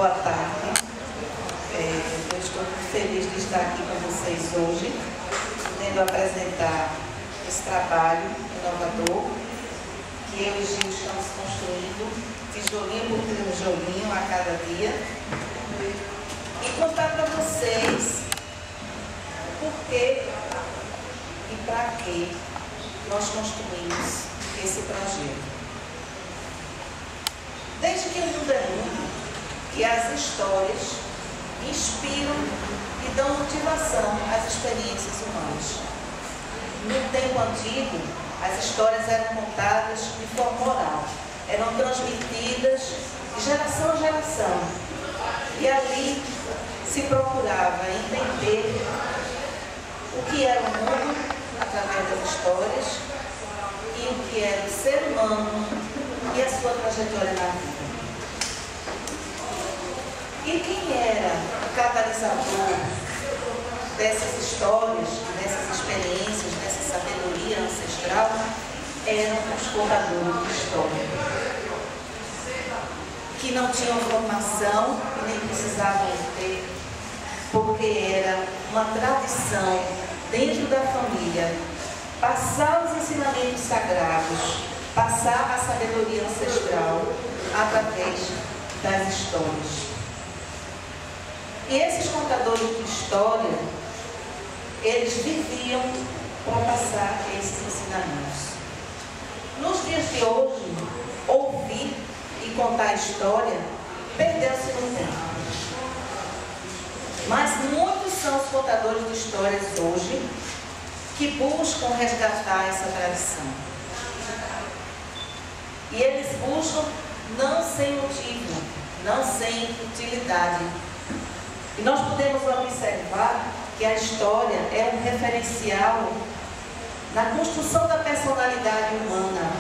Boa tarde. Eu estou muito feliz de estar aqui com vocês hoje, podendo apresentar esse trabalho inovador que eu e Gil estamos construindo, tijolinho por tijolinho a cada dia, e contar para vocês por que e para que nós construímos esse projeto. Desde que o mundo é mundo, que as histórias inspiram e dão motivação às experiências humanas. No tempo antigo, as histórias eram contadas de forma oral, eram transmitidas de geração a geração. E ali se procurava entender o que era o mundo através das histórias e o que era o ser humano e a sua trajetória na vida. E quem era o catalisador dessas histórias, dessas experiências, dessa sabedoria ancestral? Eram os contadores de história, que não tinham formação e nem precisavam ter, porque era uma tradição dentro da família passar os ensinamentos sagrados, passar a sabedoria ancestral através das histórias. E esses contadores de história, eles viviam para passar esses ensinamentos. Nos dias de hoje, ouvir e contar a história perdeu-se no tempo. Mas muitos são os contadores de histórias hoje que buscam resgatar essa tradição. E eles buscam não sem motivo, não sem utilidade. E nós podemos observar que a história é um referencial na construção da personalidade humana.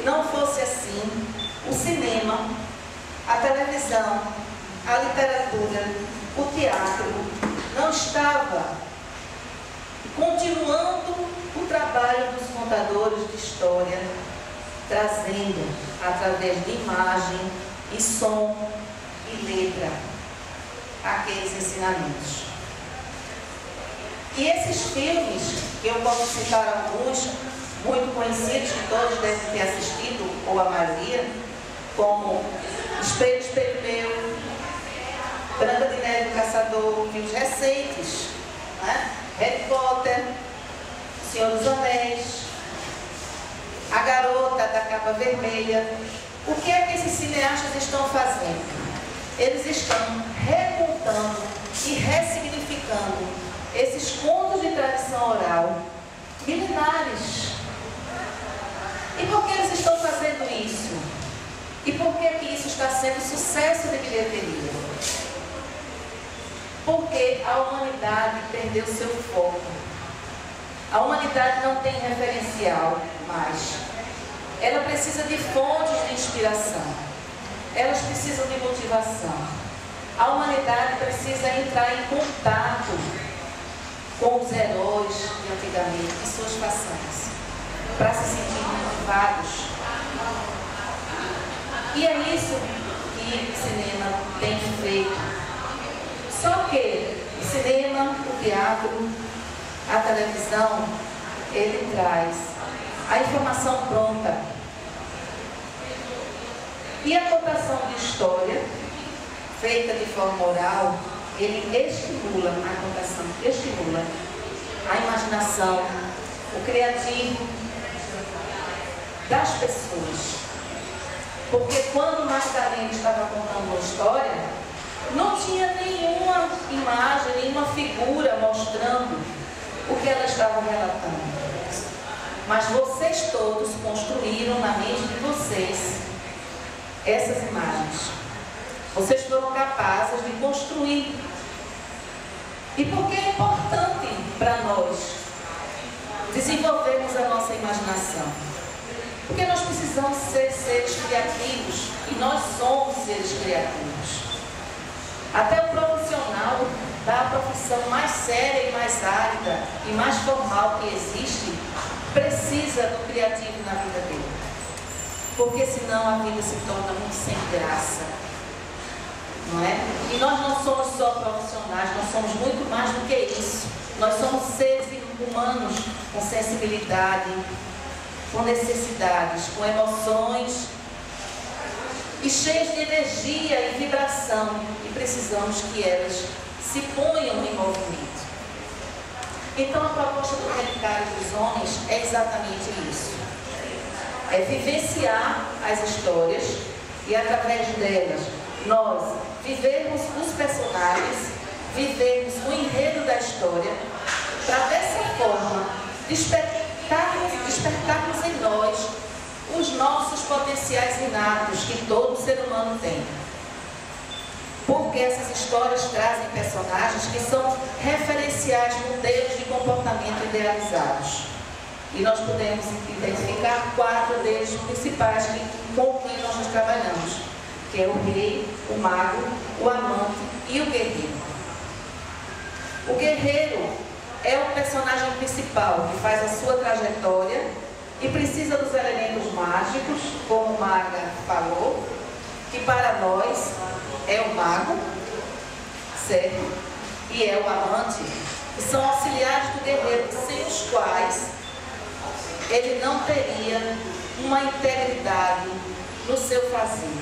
Não fosse assim, o cinema, a televisão, a literatura, o teatro não estava continuando o trabalho dos contadores de história, trazendo através de imagem e som e letra aqueles ensinamentos. E esses filmes, que eu posso citar alguns muito conhecidos, que todos devem ter assistido, ou a maioria, como Espelho, Espelho Meu, Branca de Neve, o Caçador, filmes recentes, né? Harry Potter, Senhor dos Anéis, A Garota da Capa Vermelha. O que é que esses cineastas estão fazendo? Eles estão recontando e ressignificando esses contos de tradição oral milenares. E por que eles estão fazendo isso? E por que isso está sendo sucesso de bilheteria? Porque a humanidade perdeu seu foco. A humanidade não tem referencial mais. Ela precisa de fontes de inspiração. Elas precisam de motivação. A humanidade precisa entrar em contato com os heróis de antigamente, de suas façanhas, para se sentir motivados. E é isso que o cinema tem feito. Só que o cinema, o teatro, a televisão, ele traz a informação pronta. E a contação de história, feita de forma oral, ele estimula a contação, estimula a imaginação, o criativo das pessoas. Porque quando Magdalena estava contando uma história, não tinha nenhuma imagem, nenhuma figura mostrando o que ela estava relatando. Mas vocês todos construíram na mente de vocês essas imagens. Vocês foram capazes de construir. E por que é importante para nós desenvolvermos a nossa imaginação? Porque nós precisamos ser seres criativos e nós somos seres criativos. Até o profissional da profissão mais séria e mais árida e mais formal que existe precisa do criativo na vida dele. Porque senão a vida se torna muito sem graça. não é? E nós não somos só profissionais, nós somos muito mais do que isso. Nós somos seres humanos com sensibilidade, com necessidades, com emoções e cheios de energia e vibração, e precisamos que elas se ponham em movimento. Então a proposta do Relicário dos Homens é exatamente isso. É vivenciar as histórias e através delas nós vivermos os personagens, vivermos o enredo da história, para dessa forma despertarmos em nós os nossos potenciais inatos que todo ser humano tem. Porque essas histórias trazem personagens que são referenciais, modelos de comportamento idealizados. E nós podemos identificar 4 deles principais com quem nós trabalhamos, que é o rei, o mago, o amante e o guerreiro. O guerreiro é o personagem principal que faz a sua trajetória e precisa dos elementos mágicos, como Maga falou, que para nós é o mago, certo? E é o amante, que são auxiliares do guerreiro, sem os quais ele não teria uma integridade no seu fazer.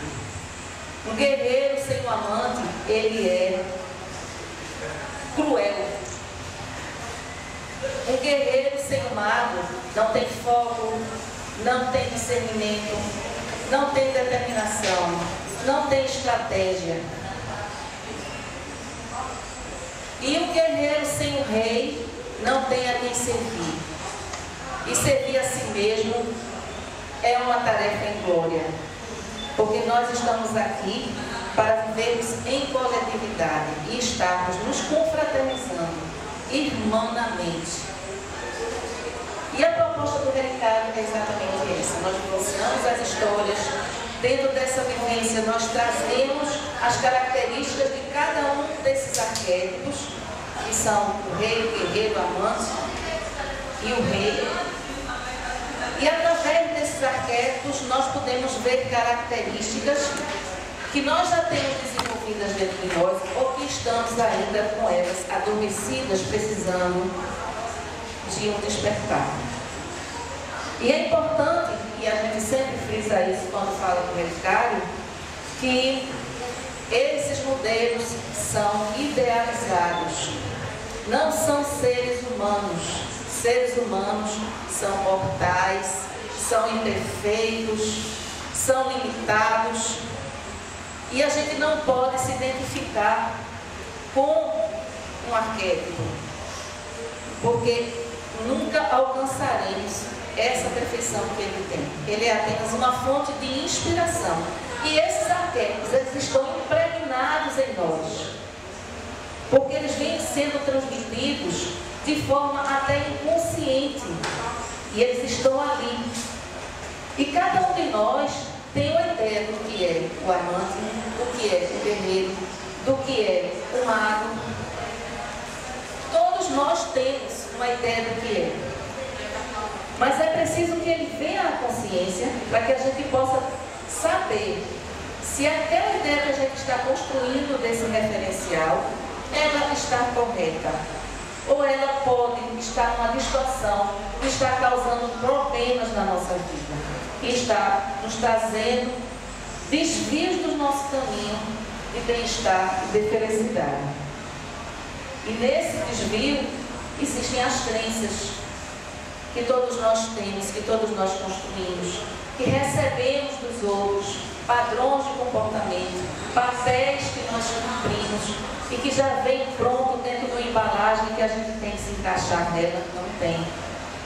Um guerreiro sem um amante, ele é cruel. Um guerreiro sem um mago não tem foco, não tem discernimento, não tem determinação, não tem estratégia. E um guerreiro sem o rei não tem a quem servir. E servir a si mesmo é uma tarefa em glória. Porque nós estamos aqui para vivermos em coletividade e estarmos nos confraternizando irmanamente. E a proposta do Relicário é exatamente essa. Nós vivenciamos as histórias. Dentro dessa vivência, nós trazemos as características de cada um desses arquétipos, que são o rei, o guerreiro, o amante e o rei. E através desses arquétipos, nós podemos ver características que nós já temos desenvolvidas dentro de nós ou que estamos ainda com elas adormecidas, precisando de um despertar. E é importante, e a gente sempre frisa isso quando fala do Relicário, que esses modelos são idealizados, não são seres humanos. Seres humanos são mortais, são imperfeitos, são limitados, e a gente não pode se identificar com um arquétipo, porque nunca alcançaremos essa perfeição que ele tem. Ele é apenas uma fonte de inspiração. E esses arquétipos, eles estão impregnados em nós, porque eles vêm sendo transmitidos de forma até inconsciente. E eles estão ali. E cada um de nós tem uma ideia do que é o amante, do que é o guerreiro, do que é o mago. Todos nós temos uma ideia do que é. Mas é preciso que ele venha à consciência para que a gente possa saber se aquela ideia que a gente está construindo desse referencial, ela está correta. Ou ela pode estar numa distorção que está causando problemas na nossa vida. E está nos trazendo desvios do nosso caminho de bem-estar e de felicidade. E nesse desvio existem as crenças que todos nós temos, que todos nós construímos, que recebemos dos outros, padrões de comportamento, papéis que nós cumprimos e que já vem pronto dentro de uma embalagem que a gente tem que se encaixar nela, não tem.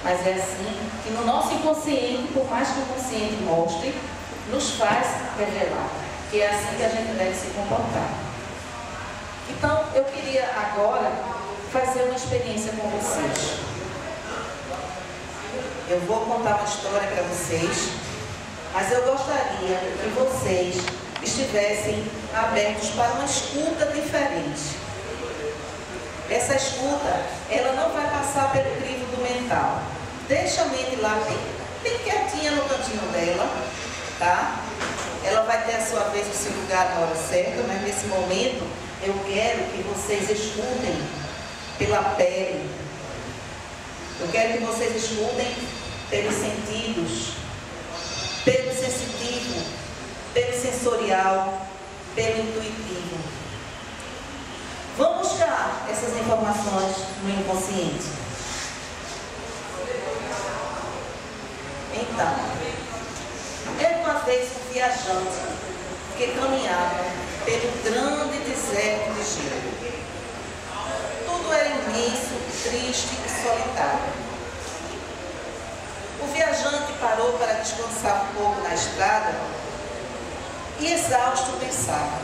Mas é assim que no nosso inconsciente, por mais que o consciente mostre, nos faz revelar que é assim que a gente deve se comportar. Então, eu queria agora fazer uma experiência com vocês. Eu vou contar uma história para vocês, mas eu gostaria que vocês estivessem abertos para uma escuta diferente. Essa escuta, ela não vai passar pelo crivo do mental. Deixa a mente lá bem quietinha no cantinho dela, tá? ela vai ter a sua vez, o seu lugar na hora certa, mas nesse momento eu quero que vocês escutem pela pele. Eu quero que vocês escutem pelos sentidos, pelo sensitivo, pelo sensorial, pelo intuitivo. Vamos buscar essas informações no inconsciente. Então, era uma vez um viajante que caminhava pelo grande deserto de gelo. Tudo era imenso, triste e solitário. O viajante parou para descansar um pouco na estrada e, exausto, pensava: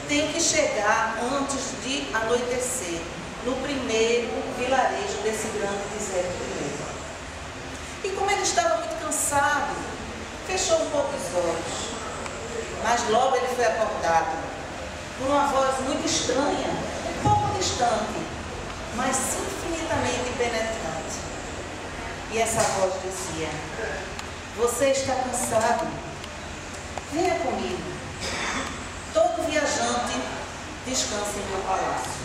tenho que chegar antes de anoitecer, no primeiro vilarejo desse grande deserto de gelo. E como ele estava muito cansado, fechou um pouco os olhos. Mas logo ele foi acordado por uma voz muito estranha, um pouco distante, mas infinitamente penetrante. E essa voz dizia: você está cansado? Venha comigo. Todo viajante descansa em meu palácio.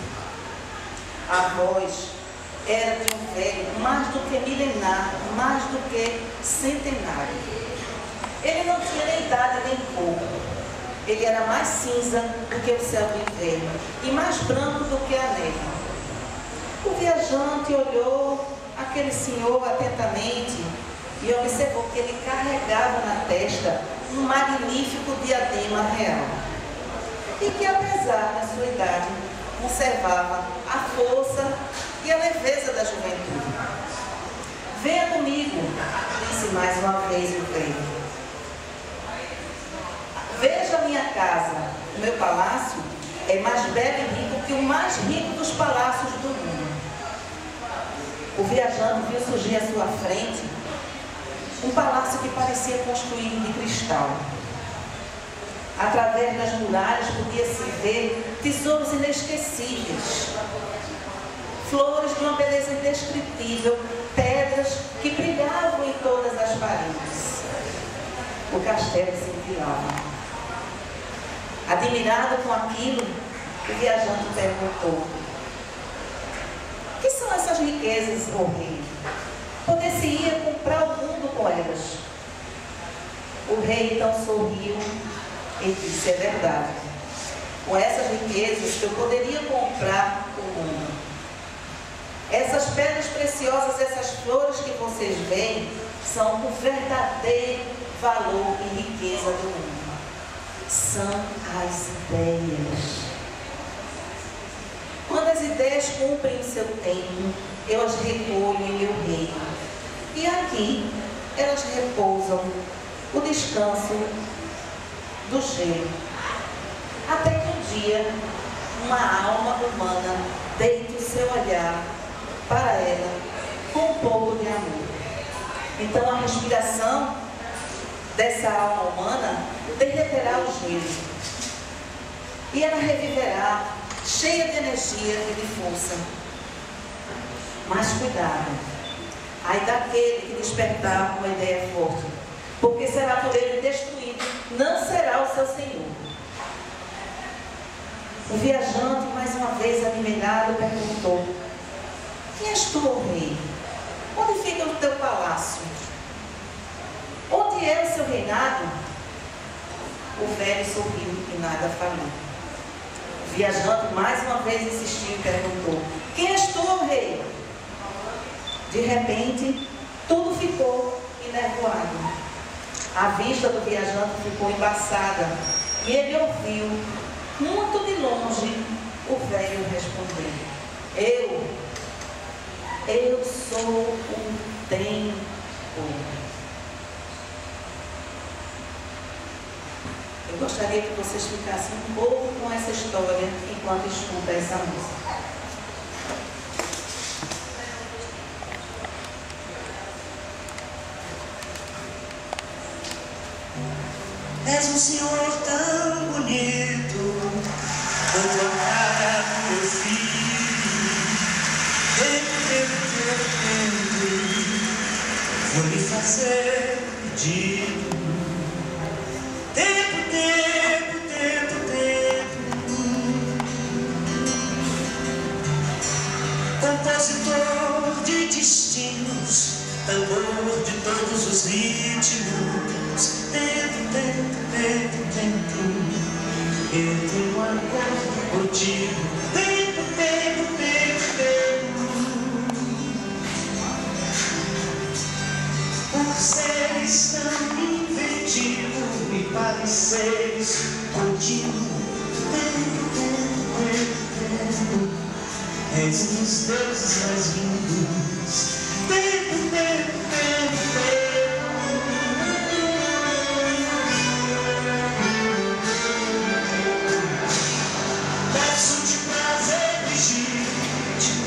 A voz era de um velho mais do que milenar, mais do que centenário. Ele não tinha nem idade nem cor. Ele era mais cinza do que o céu do inverno e mais branco do que a neve. O viajante olhou aquele senhor atentamente e observou que ele carregava na testa um magnífico diadema real. E que, apesar da sua idade, conservava a força e a leveza da juventude. Venha comigo, disse mais uma vez o velho. Veja a minha casa, o meu palácio é mais belo e rico que o mais rico dos palácios do mundo. O viajante viu surgir à sua frente um palácio que parecia construído de cristal. Através das muralhas podia-se ver tesouros inesquecíveis, flores de uma beleza indescritível, pedras que brilhavam em todas as paredes. O castelo cintilava. Admirado com aquilo, o viajante perguntou: o que são essas riquezas, ó rei? Poder-se-ia comprar o mundo com elas. O rei então sorriu e disse: é verdade. Com essas riquezas eu poderia comprar o mundo. Essas pedras preciosas, essas flores que vocês veem, são o verdadeiro valor e riqueza do mundo. São as ideias. Quando as ideias cumprem o seu tempo, eu as recolho em meu reino. E aqui elas repousam o descanso do gelo. Até que um dia uma alma humana deite o seu olhar para ela com um pouco de amor. Então a respiração dessa alma humana derreterá o gelo e ela reviverá cheia de energia e de força. Mas cuidado, ai daquele que despertar uma ideia forte, porque será por ele destruído, não será o seu senhor. O viajante, mais uma vez admirado, perguntou: quem és tu, rei? Onde fica o teu palácio? Onde é o seu reinado? O velho sorriu e nada falou. O viajante mais uma vez insistiu e perguntou: quem és tu, rei? De repente, tudo ficou enevoado. A vista do viajante ficou embaçada e ele ouviu, muito de longe, o velho responder: eu sou o tempo. Eu gostaria que vocês ficassem um pouco com essa história enquanto escutam essa música. És um senhor tão bonito, vou tocar meu filho, vou lhe fazer pedido. seus ritmos. Tempo, tempo, tempo, tempo. Eu tenho um acordo contigo. Tempo, tempo, tempo, tempo. Por seres tão inventivos e pareceres contínuo. Tempo, tempo, tempo, tempo. És um dos deuses mais lindos. Tempo, tempo, tempo, tempo. Peço-te prazer legítimo,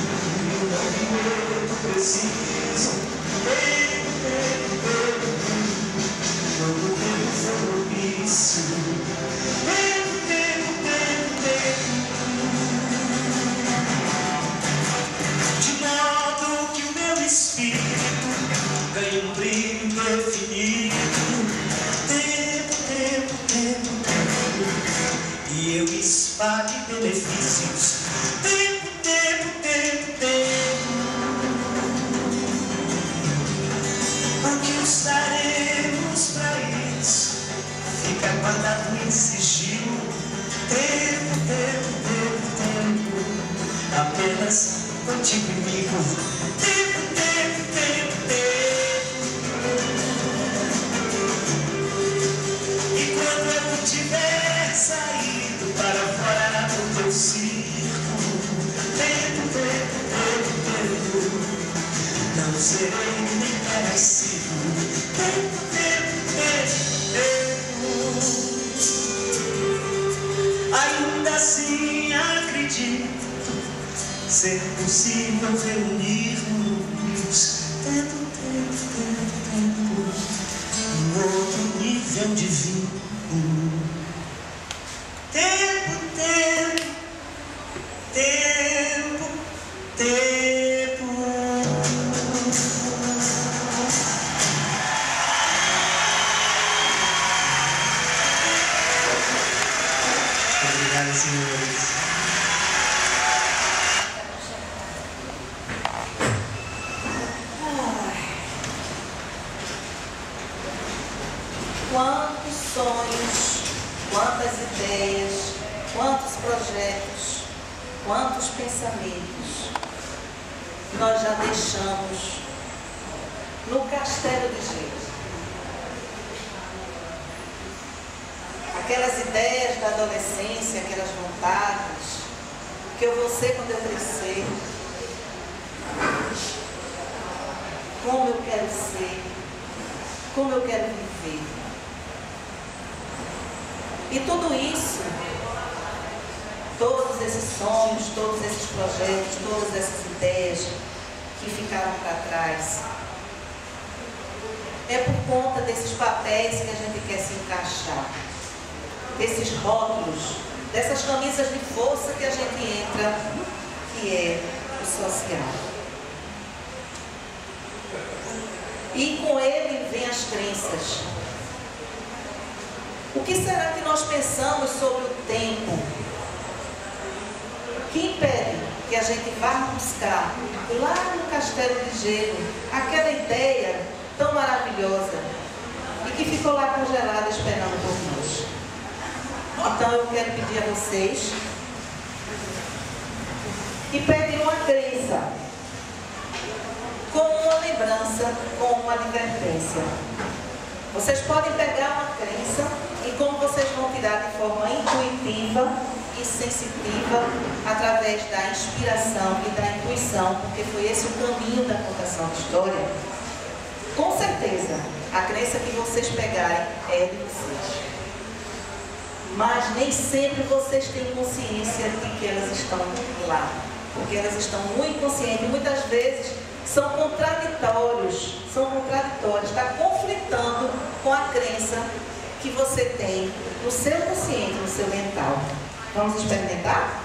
eu não tenho medo preciso. Tempo, tempo, tempo, tempo. Todo tempo foi propício. Tempo, tempo, tempo, tempo. De modo que o meu espírito ganhe um brilho indefinido. Tempo, tempo, tempo, tempo. E eu espalhe benefícios. Tempo, tempo, tempo, tempo. O que nos daremos pra isso fica guardado em sigilo. Tempo, tempo, tempo, tempo. Apenas contigo e comigo. Tempo, tempo, tempo, tempo. E quando eu tiver saído para fora do teu circo, tempo, tempo, tempo, tempo, não serei nem parecido. Tempo, tempo, tempo, tempo. Ainda assim acredito ser possível reunirmos. Tempo, tempo, tempo, tempo. Um outro nível divino. Tempo, tempo, tempo, tempo. Obrigado, senhores. Quantos sonhos, quantas ideias, quantos projetos, quantos pensamentos nós já deixamos no castelo de gelo. Aquelas ideias da adolescência, aquelas vontades, que eu vou ser quando eu crescer, como eu quero ser, como eu quero viver. E tudo isso, todos esses sonhos, todos esses projetos, todas essas ideias que ficaram para trás, é por conta desses papéis que a gente quer se encaixar, desses rótulos, dessas camisas de força que a gente entra, que é o social. E com ele vem as crenças. O que será que nós pensamos sobre o tempo que impede que a gente vá buscar lá no castelo de gelo aquela ideia tão maravilhosa e que ficou lá congelada esperando por nós? Então eu quero pedir a vocês que peguem uma crença como uma lembrança, como uma advertência. Vocês podem pegar uma crença e como vocês vão tirar de forma intuitiva e sensitiva através da inspiração e da intuição, porque foi esse o caminho da contação de história. Com certeza, a crença que vocês pegarem é de vocês. Mas nem sempre vocês têm consciência de que elas estão lá, porque elas estão no inconsciente. Muitas vezes são contraditórios, está conflitando com a crença que você tem no seu consciente, no seu mental. Vamos experimentar?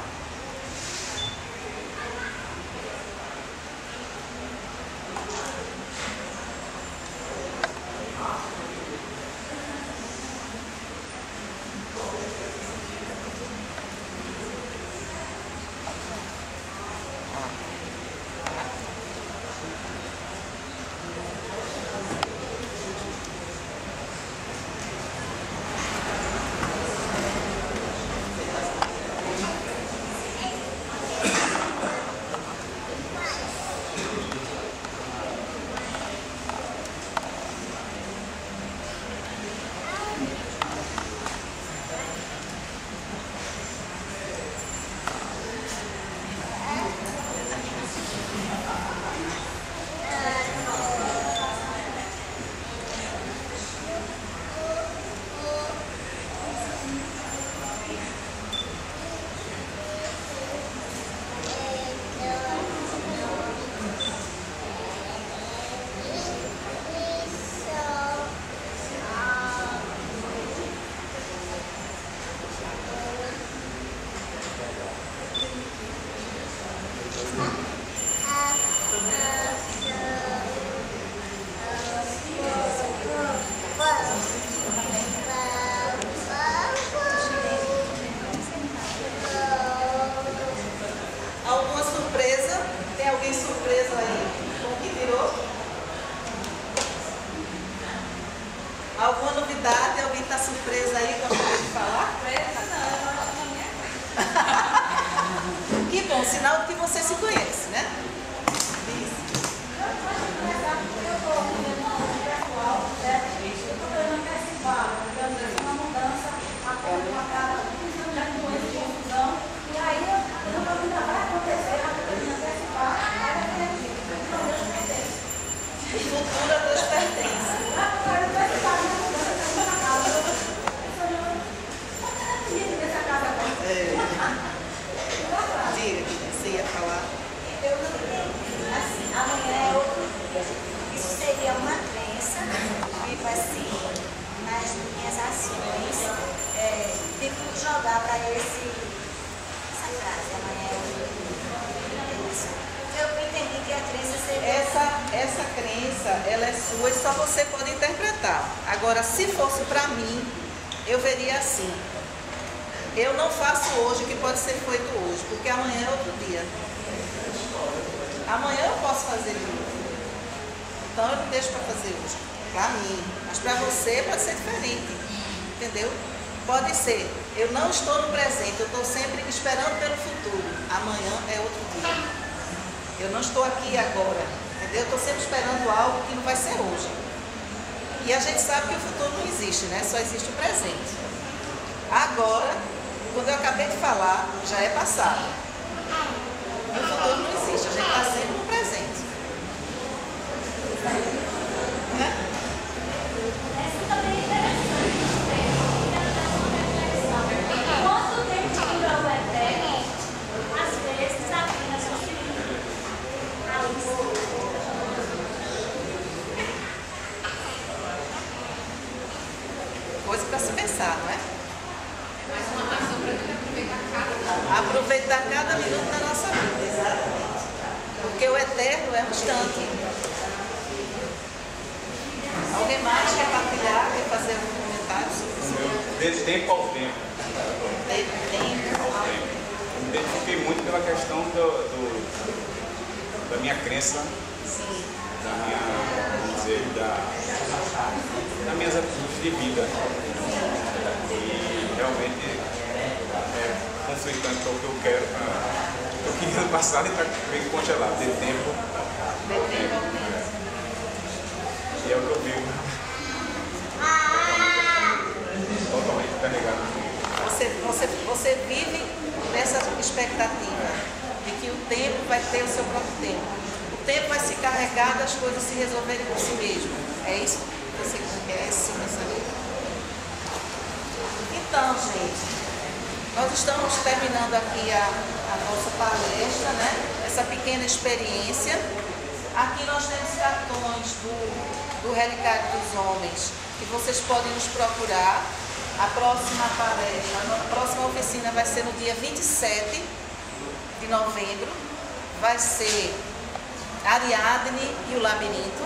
sinal de que você se conhece, né? O futuro a Deus pertence. Diga, você ia falar. Eu não entendi. Assim, amanhã é outro dia. Isso seria uma crença, tipo assim, nas minhas ações, tipo jogar para essa frase, amanhã é outro dia. Isso. Eu entendi que a crença seria... Essa crença, ela é sua e só você pode interpretar. Agora, se fosse para mim, eu veria assim. Eu não faço hoje o que pode ser feito hoje, porque amanhã é outro dia. Amanhã eu posso fazer de novo. Então eu não deixo para fazer hoje. Para mim. Mas para você pode ser diferente. Entendeu? Pode ser. Eu não estou no presente, eu estou sempre esperando pelo futuro. Amanhã é outro dia. Eu não estou aqui agora. Entendeu? Eu estou sempre esperando algo que não vai ser hoje. E a gente sabe que o futuro não existe, né? Só existe o presente. Agora, quando eu acabei de falar, já é passado. O futuro não existe, a gente está sempre no presente. Né? Quanto tempo dura o eterno? Às vezes apenas um segundo. Coisa para se pensar, não é? Aproveitar cada minuto da nossa vida, exatamente. Porque o eterno é um instante. Alguém mais quer partilhar, quer fazer algum comentário sobre isso? De tempo ao tempo. De tempo ao tempo. Eu me identifiquei muito pela questão da minha crença, Sim. da minha, vamos dizer, das minhas atitudes de vida. E realmente conflitante com o que eu quero. Eu queria no passado e está meio congelado, de tempo ao tempo. E é o que eu vivo. Totalmente carregado. Você vive nessa expectativa de que o tempo vai ter o seu próprio tempo. O tempo vai se carregar das coisas se resolverem por si mesmo. É isso que você quer, esse pensamento? Então, gente, nós estamos terminando aqui a nossa palestra, né? Essa pequena experiência. Aqui nós temos cartões do Relicário dos Homens, que vocês podem nos procurar. A próxima palestra, a próxima oficina vai ser no dia 27 de novembro. Vai ser Ariadne e o Labirinto.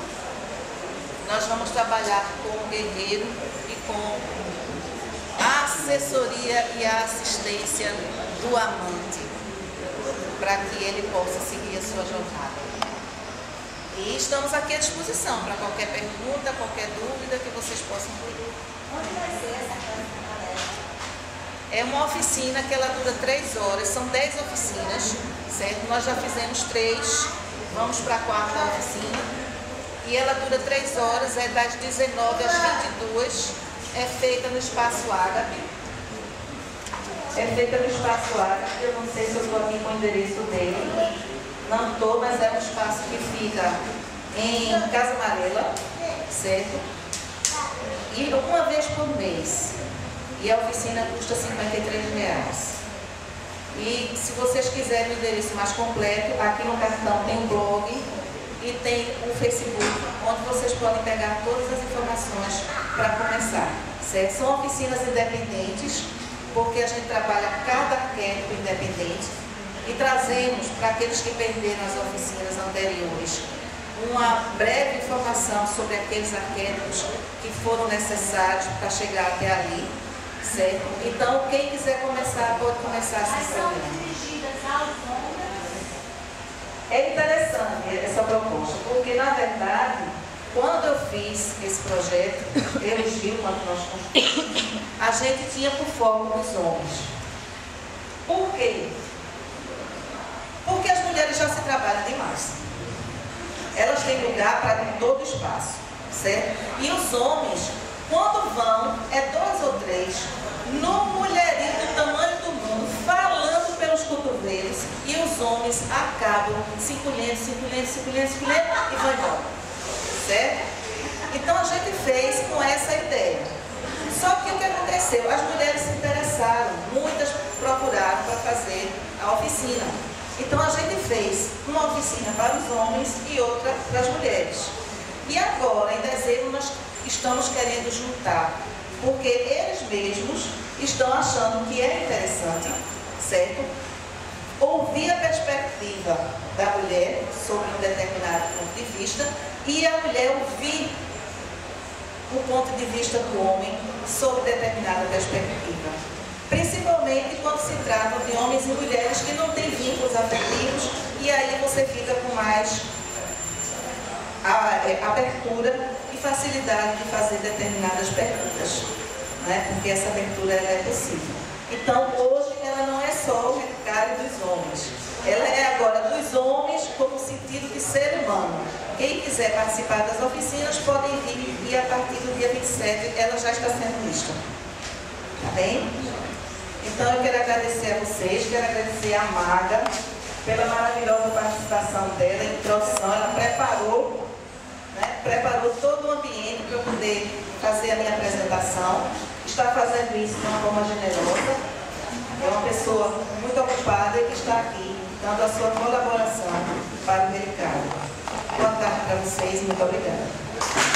Nós vamos trabalhar com o guerreiro e com a assessoria e a assistência do amante, para que ele possa seguir a sua jornada. E estamos aqui à disposição para qualquer pergunta, qualquer dúvida que vocês possam ter. Onde vai ser essa próxima palestra? É uma oficina que ela dura 3 horas, são 10 oficinas, certo? Nós já fizemos 3, vamos para a 4ª oficina. E ela dura 3 horas, é das 19 às 22, é feita no Espaço Ágape. É feita no Espaço Ágape, eu não sei se eu estou aqui com o endereço dele. Não estou, mas é um espaço que fica em Casa Amarela, certo? E uma vez por mês. E a oficina custa R$53. E se vocês quiserem o endereço mais completo, aqui no cartão tem um blog e tem o Facebook, onde vocês podem pegar todas as informações para começar, certo? São oficinas independentes, porque a gente trabalha cada arquétipo independente e trazemos para aqueles que perderam as oficinas anteriores uma breve informação sobre aqueles arquétipos que foram necessários para chegar até ali, certo? Então, quem quiser começar, pode começar sem problema. Dirigidas aos homens. É interessante essa proposta, porque, na verdade, quando eu fiz esse projeto, eu e Gil, quando nós construímos, a gente tinha por foco os homens. Por quê? Por as mulheres já se trabalham demais. Elas têm lugar para todo espaço, certo? E os homens, quando vão, é 2 ou 3, no mulherio do tamanho do mundo, falando pelos cotovelos, e os homens acabam se encolhendo e vão embora, certo? Então a gente fez com essa ideia. Só que o que aconteceu? As mulheres se interessaram, muitas procuraram para fazer a oficina. Então a gente fez uma oficina para os homens e outra para as mulheres. E agora, em dezembro, nós estamos querendo juntar, porque eles mesmos estão achando que é interessante, certo? Ouvir a perspectiva da mulher sobre um determinado ponto de vista e a mulher ouvir o ponto de vista do homem sobre determinada perspectiva. Principalmente quando se trata de homens e mulheres que não têm vínculos afetivos, e aí você fica com mais abertura e facilidade de fazer determinadas perguntas, né? Porque essa abertura ela é possível. Então, hoje, ela não é só o Relicário dos homens, ela é agora dos homens como sentido de ser humano. Quem quiser participar das oficinas podem vir, e a partir do dia 27 ela já está sendo vista. Tá bem? Então eu quero agradecer a vocês, quero agradecer a Maga pela maravilhosa participação dela, a introdução, ela preparou, né, preparou todo o ambiente para eu poder fazer a minha apresentação, está fazendo isso de uma forma generosa, é uma pessoa muito ocupada e que está aqui, dando a sua colaboração para o Relicário. Boa tarde para vocês e muito obrigada.